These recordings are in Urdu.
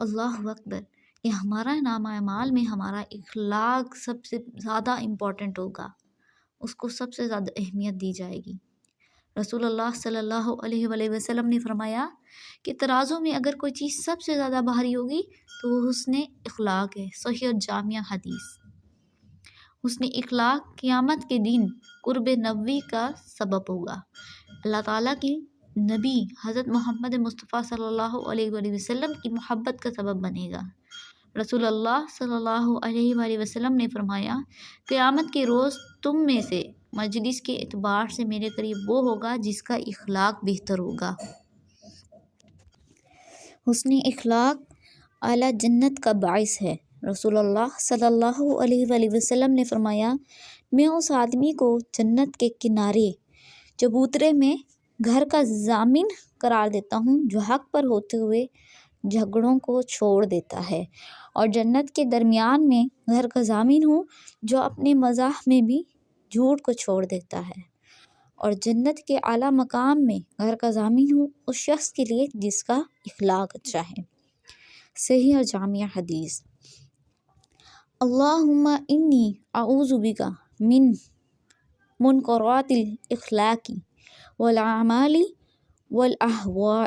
اللہ اکبر، کہ ہمارا نامہ اعمال میں ہمارا اخلاق سب سے زیادہ امپورٹنٹ ہوگا، اس کو سب سے زیادہ اہمیت دی جائے گی۔ رسول اللہ صلی اللہ علیہ وآلہ وسلم نے فرمایا کہ ترازو میں اگر کوئی چیز سب سے زیادہ بھاری ہوگی تو وہ حسن اخلاق ہے۔ صحیح اور جامع حدیث۔ حسن اخلاق قیامت کے دن قرب نبوی کا سبب ہوگا، اللہ تعالیٰ کی نبی حضرت محمد مصطفیٰ صلی اللہ علیہ وآلہ وسلم کی محبت کا سبب بنے گا۔ رسول اللہ صلی اللہ علیہ وآلہ وسلم نے فرمایا، قیامت کے روز تم میں سے مجلس کے اعتبار سے میرے قریب وہ ہوگا جس کا اخلاق بہتر ہوگا۔ حسن اخلاق اعلیٰ جنت کا باعث ہے۔ رسول اللہ صلی اللہ علیہ وآلہ وسلم نے فرمایا، میں اس آدمی کو جنت کے کنارے چبوترے میں گھر کا ضامن قرار دیتا ہوں جو حق پر ہوتے ہوئے جھگڑوں کو چھوڑ دیتا ہے، اور جنت کے درمیان میں گھر کا ضامن ہوں جو اپنے مزاح میں بھی جھوٹ کو چھوڑ دیتا ہے، اور جنت کے اعلیٰ مقام میں گھر کا ضامن ہوں اس شخص کے لیے جس کا اخلاق اچھا ہے۔ صحیح اور جامع حدیث۔ اللہم انی اعوذ بک من منکرات الاخلاق والاعمال والاہواء۔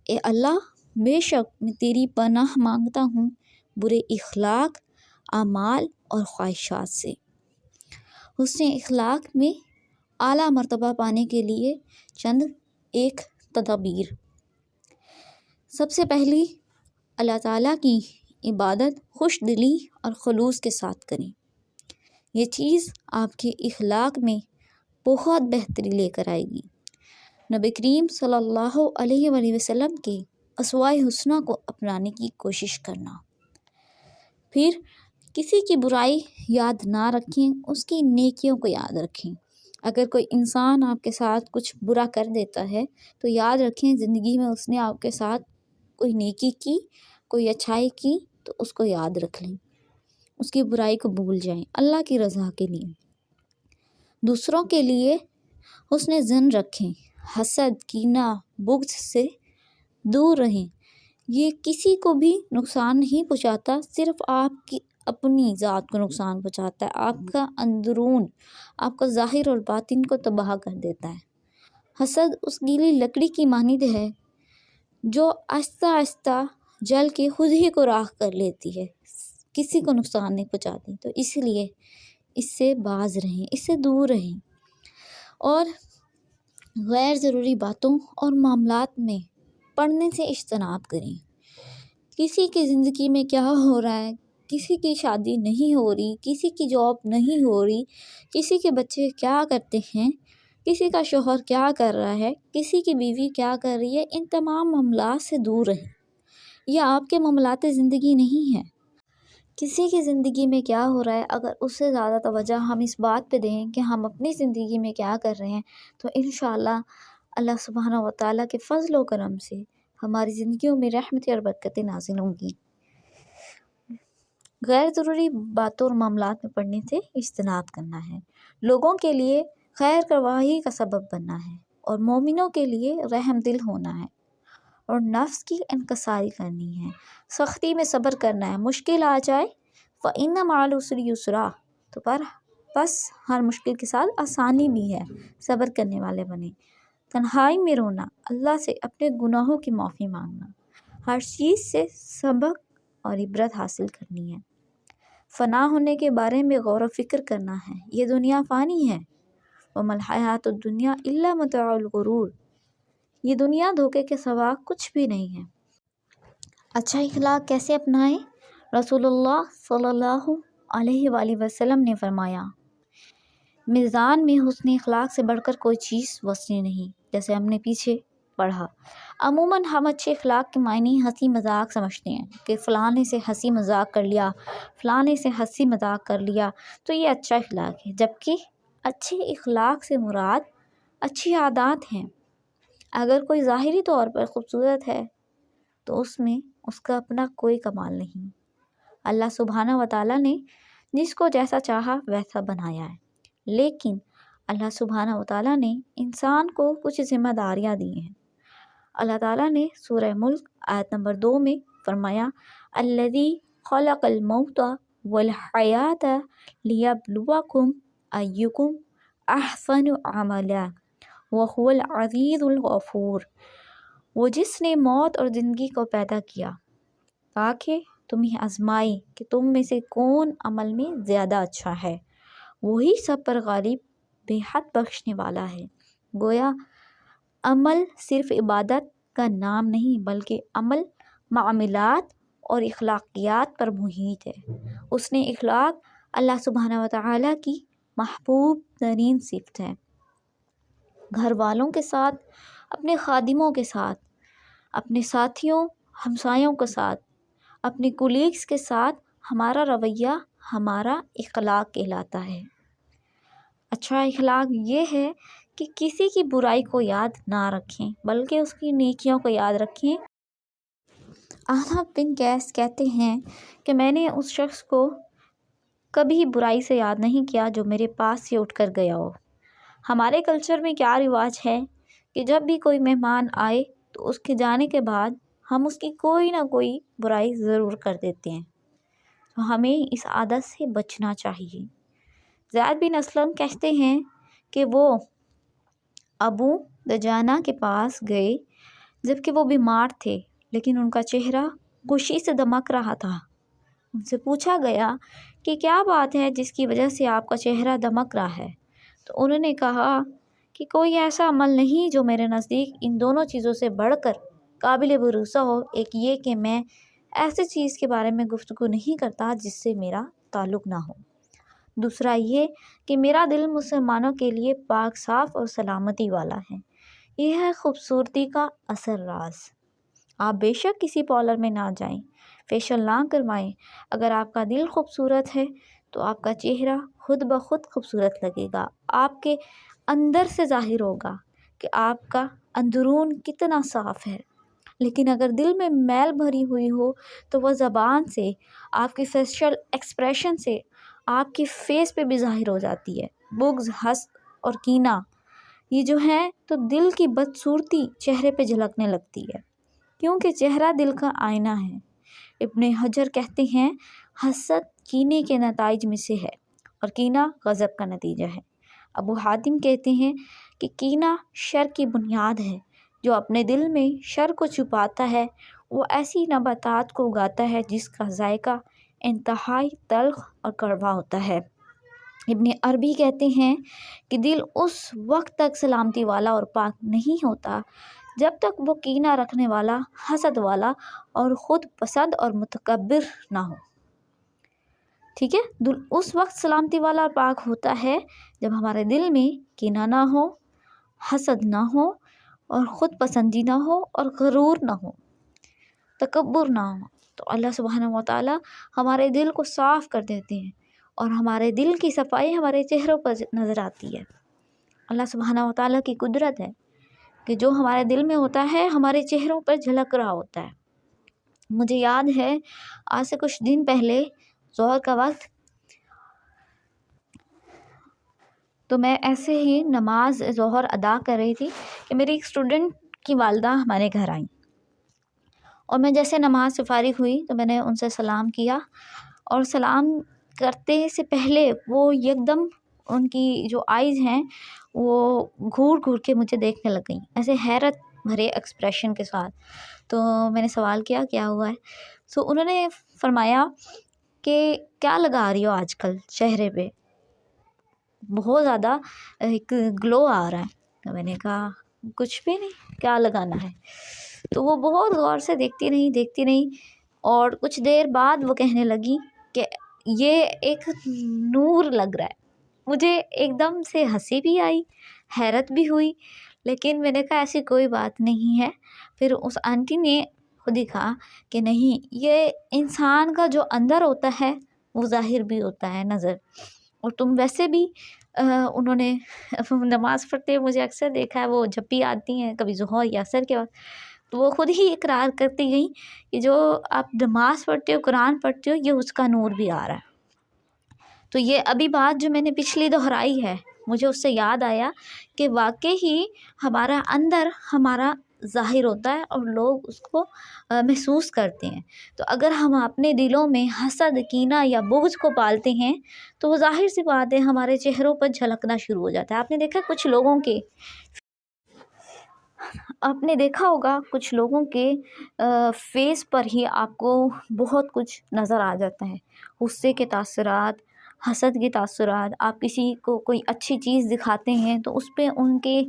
اے اللہ، بے شک میں تیری پناہ مانگتا ہوں برے اخلاق، اعمال اور خواہشات سے۔ حسن اخلاق میں اعلیٰ مرتبہ پانے کے لیے چند ایک تدابیر۔ سب سے پہلی، اللہ تعالیٰ کی عبادت خوش دلی اور خلوص کے ساتھ کریں۔ یہ چیز آپ کے اخلاق میں بہت بہتری لے کر آئے گی۔ نبی کریم صلی اللہ علیہ وآلہ وسلم کے اسوائے حسنہ کو اپنانے کی کوشش کرنا۔ پھر کسی کی برائی یاد نہ رکھیں، اس کی نیکیوں کو یاد رکھیں۔ اگر کوئی انسان آپ کے ساتھ کچھ برا کر دیتا ہے تو یاد رکھیں زندگی میں اس نے آپ کے ساتھ کوئی نیکی کی، کوئی اچھائی کی، تو اس کو یاد رکھ لیں، اس کی برائی کو بھول جائیں اللہ کی رضا کے لیے۔ دوسروں کے لیے حسن ظن رکھیں، حسد، کینہ، بغض سے دور رہیں۔ یہ کسی کو بھی نقصان نہیں پہنچاتا، صرف آپ کی اپنی ذات کو نقصان پہنچاتا ہے، آپ کا اندرون، آپ کا ظاہر اور باطن کو تباہ کر دیتا ہے۔ حسد اس گیلی لکڑی کی مانند ہے جو آہستہ آہستہ جل کے خود ہی کو راکھ کر لیتی ہے، کسی کو نقصان نہیں پہنچاتی۔ تو اس لیے اس سے باز رہیں، اس سے دور رہیں، اور غیر ضروری باتوں اور معاملات میں پڑھنے سے اجتناب کریں۔ کسی کی زندگی میں کیا ہو رہا ہے، کسی کی شادی نہیں ہو رہی، کسی کی جاب نہیں ہو رہی، کسی کے بچے کیا کرتے ہیں، کسی کا شوہر کیا کر رہا ہے، کسی کی بیوی کیا کر رہی ہے، ان تمام معاملات سے دور رہیں۔ یہ آپ کے معاملات زندگی نہیں ہے۔ کسی کی زندگی میں کیا ہو رہا ہے، اگر اس سے زیادہ توجہ ہم اس بات پہ دیں کہ ہم اپنی زندگی میں کیا کر رہے ہیں، تو انشاءاللہ اللہ سبحانہ وتعالیٰ کے فضل و کرم سے ہماری زندگیوں میں رحمتیں اور برکتیں نازل ہوں گی۔ غیر ضروری باتوں اور معاملات میں پڑھنے سے اجتناب کرنا ہے، لوگوں کے لیے خیر خواہی کا سبب بننا ہے، اور مومنوں کے لیے رحم دل ہونا ہے، اور نفس کی انکساری کرنی ہے، سختی میں صبر کرنا ہے۔ مشکل آ جائے فَإِنَّ مَعَ الْعُسْرِ يُسْرًا، تو بس ہر مشکل کے ساتھ آسانی بھی ہے، صبر کرنے والے بنیں۔ تنہائی میں رونا، اللہ سے اپنے گناہوں کی معافی مانگنا، ہر چیز سے سبق اور عبرت حاصل کرنی ہے۔ فنا ہونے کے بارے میں غور و فکر کرنا ہے، یہ دنیا فانی ہے، وَمَا الْحَيَاةُ الدُّنْيَا إِلَّا مَتَاعُ الْغُرُورِ، یہ دنیا دھوکے کے سوا کچھ بھی نہیں ہے۔ اچھا اخلاق کیسے اپنائیں؟ رسول اللہ صلی اللہ علیہ وآلہ وسلم نے فرمایا، میزان میں حسن اخلاق سے بڑھ کر کوئی چیز وزنی نہیں، جیسے ہم نے پیچھے پڑھا۔ عموماً ہم اچھے اخلاق کے معنی ہنسی مذاق سمجھتے ہیں کہ فلاں نے سے ہنسی مذاق کر لیا، فلاں نے سے ہنسی مذاق کر لیا تو یہ اچھا اخلاق ہے، جبکہ اچھے اخلاق سے مراد اچھی عادات ہیں۔ اگر کوئی ظاہری طور پر خوبصورت ہے تو اس میں اس کا اپنا کوئی کمال نہیں۔ اللہ سبحانہ وتعالیٰ نے جس کو جیسا چاہا ویسا بنایا ہے، لیکن اللہ سبحانہ وتعالیٰ نے انسان کو کچھ ذمہ داریاں دی ہیں۔ اللہ تعالیٰ نے سورہ ملک آیت نمبر 2 میں فرمایا الذی خلق الموت والحیات لیبلوکم ایکم احسن عملا وہو العزیز الغفور، وہ جس نے موت اور زندگی کو پیدا کیا تاکہ تمہیں آزمائے کہ تم میں سے کون عمل میں زیادہ اچھا ہے، وہی سب پر غالب بے حد بخشنے والا ہے۔ گویا عمل صرف عبادت کا نام نہیں بلکہ عمل معاملات اور اخلاقیات پر محیط ہے۔ اس نے اخلاق اللہ سبحانہ وتعالیٰ کی محبوب ترین صفت ہے۔ گھر والوں کے ساتھ، اپنے خادموں کے ساتھ، اپنے ساتھیوں ہمسایوں کے ساتھ، اپنے کولیگز کے ساتھ ہمارا رویہ ہمارا اخلاق کہلاتا ہے۔ اچھا اخلاق یہ ہے کہ کسی کی برائی کو یاد نہ رکھیں بلکہ اس کی نیکیوں کو یاد رکھیں۔ احنف بن قیس کہتے ہیں کہ میں نے اس شخص کو کبھی برائی سے یاد نہیں کیا جو میرے پاس سے اٹھ کر گیا ہو۔ ہمارے کلچر میں کیا رواج ہے کہ جب بھی کوئی مہمان آئے تو اس کے جانے کے بعد ہم اس کی کوئی نہ کوئی برائی ضرور کر دیتے ہیں، تو ہمیں اس عادت سے بچنا چاہیے۔ زید بن اسلم کہتے ہیں کہ وہ ابو دجانہ کے پاس گئے جبکہ وہ بیمار تھے، لیکن ان کا چہرہ خوشی سے دمک رہا تھا۔ ان سے پوچھا گیا کہ کیا بات ہے جس کی وجہ سے آپ کا چہرہ دمک رہا ہے؟ تو انہوں نے کہا کہ کوئی ایسا عمل نہیں جو میرے نزدیک ان دونوں چیزوں سے بڑھ کر قابل بھروسہ ہو۔ ایک یہ کہ میں ایسی چیز کے بارے میں گفتگو نہیں کرتا جس سے میرا تعلق نہ ہو، دوسرا یہ کہ میرا دل مسلمانوں کے لیے پاک صاف اور سلامتی والا ہے۔ یہ ہے خوبصورتی کا اصل راز۔ آپ بے شک کسی پارلر میں نہ جائیں، فیشل نہ کروائیں، اگر آپ کا دل خوبصورت ہے تو آپ کا چہرہ خود بخود خوبصورت لگے گا، آپ کے اندر سے ظاہر ہوگا کہ آپ کا اندرون کتنا صاف ہے۔ لیکن اگر دل میں میل بھری ہوئی ہو تو وہ زبان سے، آپ کی فیشل ایکسپریشن سے، آپ کی فیس پہ بھی ظاہر ہو جاتی ہے۔ بغض، حسد اور کینہ یہ جو ہیں تو دل کی بدصورتی چہرے پہ جھلکنے لگتی ہے، کیونکہ چہرہ دل کا آئینہ ہے۔ ابن حجر کہتے ہیں حسد کینے کے نتائج میں سے ہے اور کینہ غضب کا نتیجہ ہے۔ ابو حاتم کہتے ہیں کہ کینہ شر کی بنیاد ہے، جو اپنے دل میں شر کو چھپاتا ہے وہ ایسی نباتات کو اگاتا ہے جس کا ذائقہ انتہائی تلخ اور کڑوا ہوتا ہے۔ ابن عربی کہتے ہیں کہ دل اس وقت تک سلامتی والا اور پاک نہیں ہوتا جب تک وہ کینہ رکھنے والا، حسد والا اور خود پسند اور متکبر نہ ہو۔ ٹھیک ہے، دل اس وقت سلامتی والا اور پاک ہوتا ہے جب ہمارے دل میں کینہ نہ ہو، حسد نہ ہو اور خود پسندی نہ ہو اور غرور نہ ہو، تکبر نہ ہو۔ تو اللہ سبحانہ وتعالی ہمارے دل کو صاف کر دیتے ہیں اور ہمارے دل کی صفائی ہمارے چہروں پر نظر آتی ہے۔ اللہ سبحانہ وتعالی کی قدرت ہے کہ جو ہمارے دل میں ہوتا ہے ہمارے چہروں پر جھلک رہا ہوتا ہے۔ مجھے یاد ہے آج سے کچھ دن پہلے ظہر کا وقت، تو میں ایسے ہی نماز ظہر ادا کر رہی تھی کہ میری ایک اسٹوڈنٹ کی والدہ ہمارے گھر آئیں، اور میں جیسے نماز سے فارغ ہوئی تو میں نے ان سے سلام کیا، اور سلام کرتے سے پہلے وہ یکدم ان کی جو آئیز ہیں وہ گھور گھور کے مجھے دیکھنے لگ گئیں، ایسے حیرت بھرے ایکسپریشن کے ساتھ۔ تو میں نے سوال کیا کیا ہوا ہے؟ تو انہوں نے فرمایا کہ کیا لگا رہی ہو آج کل چہرے پہ، بہت زیادہ ایک گلو آ رہا ہے۔ تو میں نے کہا کچھ بھی نہیں، کیا لگانا ہے؟ تو وہ بہت غور سے دیکھتی رہی اور کچھ دیر بعد وہ کہنے لگی کہ یہ ایک نور لگ رہا ہے۔ مجھے ایک دم سے ہنسی بھی آئی، حیرت بھی ہوئی، لیکن میں نے کہا ایسی کوئی بات نہیں ہے۔ پھر اس آنٹی نے خود ہی کہا کہ نہیں، یہ انسان کا جو اندر ہوتا ہے وہ ظاہر بھی ہوتا ہے نظر، اور تم ویسے بھی انہوں نے نماز پڑھتے مجھے اکثر دیکھا ہے، وہ جب بھی آتی ہیں کبھی ظہر یا عصر کے وقت، تو وہ خود ہی اقرار کرتی گئیں کہ جو آپ نماز پڑھتے ہو، قرآن پڑھتے ہو، یہ اس کا نور بھی آ رہا ہے۔ تو یہ ابھی بات جو میں نے پچھلی دہرائی ہے، مجھے اس سے یاد آیا کہ واقعی ہی ہمارا اندر، ہمارا ظاہر ہوتا ہے اور لوگ اس کو محسوس کرتے ہیں۔ تو اگر ہم اپنے دلوں میں حسد، کینہ یا بغض کو پالتے ہیں تو وہ ظاہر سی بات ہے ہمارے چہروں پر جھلکنا شروع ہو جاتا ہے۔ آپ نے دیکھا کچھ لوگوں کے فیس پر ہی آپ کو بہت کچھ نظر آ جاتا ہے، غصے کے تاثرات، حسد کے تاثرات۔ آپ کسی کو کوئی اچھی چیز دکھاتے ہیں تو اس پہ ان کے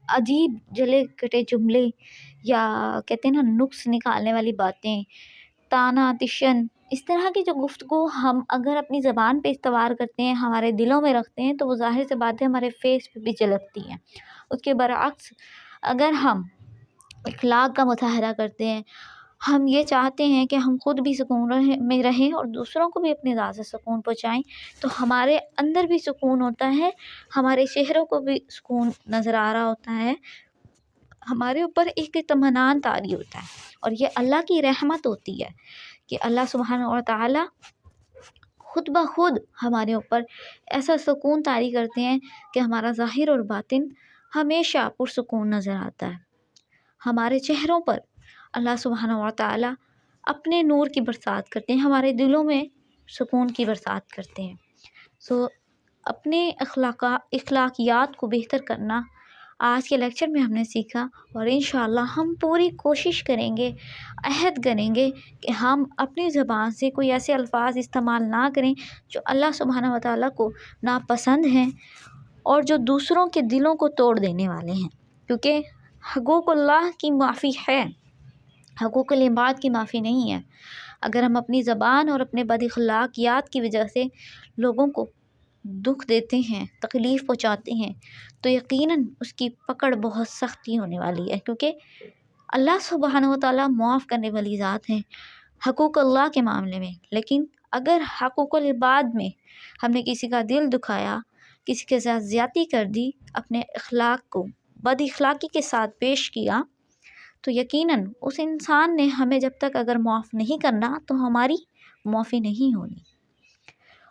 عجیب جلے کٹے جملے یا کہتے ہیں نا نقص نکالنے والی باتیں، تانا تشن، اس طرح کی جو گفتگو ہم اگر اپنی زبان پہ استوار کرتے ہیں، ہمارے دلوں میں رکھتے ہیں، تو وہ ظاہر سی بات ہے ہمارے فیس پہ بھی جھلکتی ہیں۔ اس کے برعکس اگر ہم اخلاق کا مظاہرہ کرتے ہیں، ہم یہ چاہتے ہیں کہ ہم خود بھی سکون میں رہیں اور دوسروں کو بھی اپنی ذات سے سکون پہنچائیں، تو ہمارے اندر بھی سکون ہوتا ہے، ہمارے چہروں کو بھی سکون نظر آ رہا ہوتا ہے، ہمارے اوپر ایک اطمینان طاری ہوتا ہے۔ اور یہ اللہ کی رحمت ہوتی ہے کہ اللہ سبحانہ و تعالی خود بخود ہمارے اوپر ایسا سکون طاری کرتے ہیں کہ ہمارا ظاہر اور باطن ہمیشہ پرسکون نظر آتا ہے۔ ہمارے چہروں پر اللہ سبحانہ و تعالی اپنے نور کی برسات کرتے ہیں، ہمارے دلوں میں سکون کی برسات کرتے ہیں۔ اپنے اخلاقیات کو بہتر کرنا آج کے لیکچر میں ہم نے سیکھا، اور انشاءاللہ ہم پوری کوشش کریں گے، عہد کریں گے کہ ہم اپنی زبان سے کوئی ایسے الفاظ استعمال نہ کریں جو اللہ سبحانہ و تعالیٰ کو ناپسند ہیں اور جو دوسروں کے دلوں کو توڑ دینے والے ہیں، کیونکہ حقوق اللہ کی معافی ہے، حقوق العباد کی معافی نہیں ہے۔ اگر ہم اپنی زبان اور اپنے بد اخلاقیات کی وجہ سے لوگوں کو دکھ دیتے ہیں، تکلیف پہنچاتے ہیں، تو یقیناً اس کی پکڑ بہت سختی ہونے والی ہے، کیونکہ اللہ سبحانہ و تعالیٰ معاف کرنے والی ذات ہیں حقوق اللہ کے معاملے میں۔ لیکن اگر حقوق العباد میں ہم نے کسی کا دل دکھایا، کسی کے ساتھ زیادتی کر دی، اپنے اخلاق کو بد اخلاقی کے ساتھ پیش کیا، تو یقیناً اس انسان نے ہمیں جب تک اگر معاف نہیں کرنا تو ہماری معافی نہیں ہونی،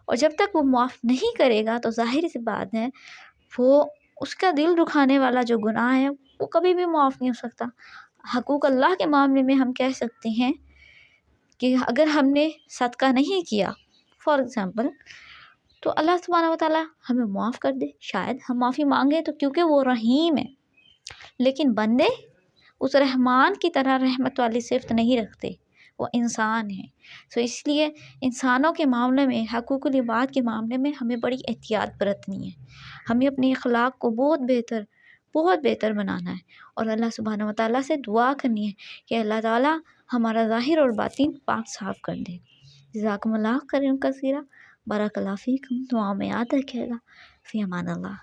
اور جب تک وہ معاف نہیں کرے گا تو ظاہر سی بات ہے وہ اس کا دل دکھانے والا جو گناہ ہے وہ کبھی بھی معاف نہیں ہو سکتا۔ حقوق اللہ کے معاملے میں ہم کہہ سکتے ہیں کہ اگر ہم نے صدقہ نہیں کیا فار ایگزامپل، تو اللہ سبحانہ و تعالیٰ ہمیں معاف کر دے، شاید ہم معافی مانگیں تو کیونکہ وہ رحیم ہے، لیکن بندے اس رحمان کی طرح رحمت والی صفت نہیں رکھتے، وہ انسان ہیں۔ اس لیے انسانوں کے معاملے میں، حقوق العباد کے معاملے میں ہمیں بڑی احتیاط برتنی ہے، ہمیں اپنے اخلاق کو بہت بہتر بنانا ہے، اور اللہ سبحانہ و تعالیٰ سے دعا کرنی ہے کہ اللہ تعالیٰ ہمارا ظاہر اور باطن پاک صاف کر دے۔ جزاکم اللہ خیرا کثیرا، بارک اللہ فیکم، دعا میں یاد رکھیے گا، فی امان اللہ۔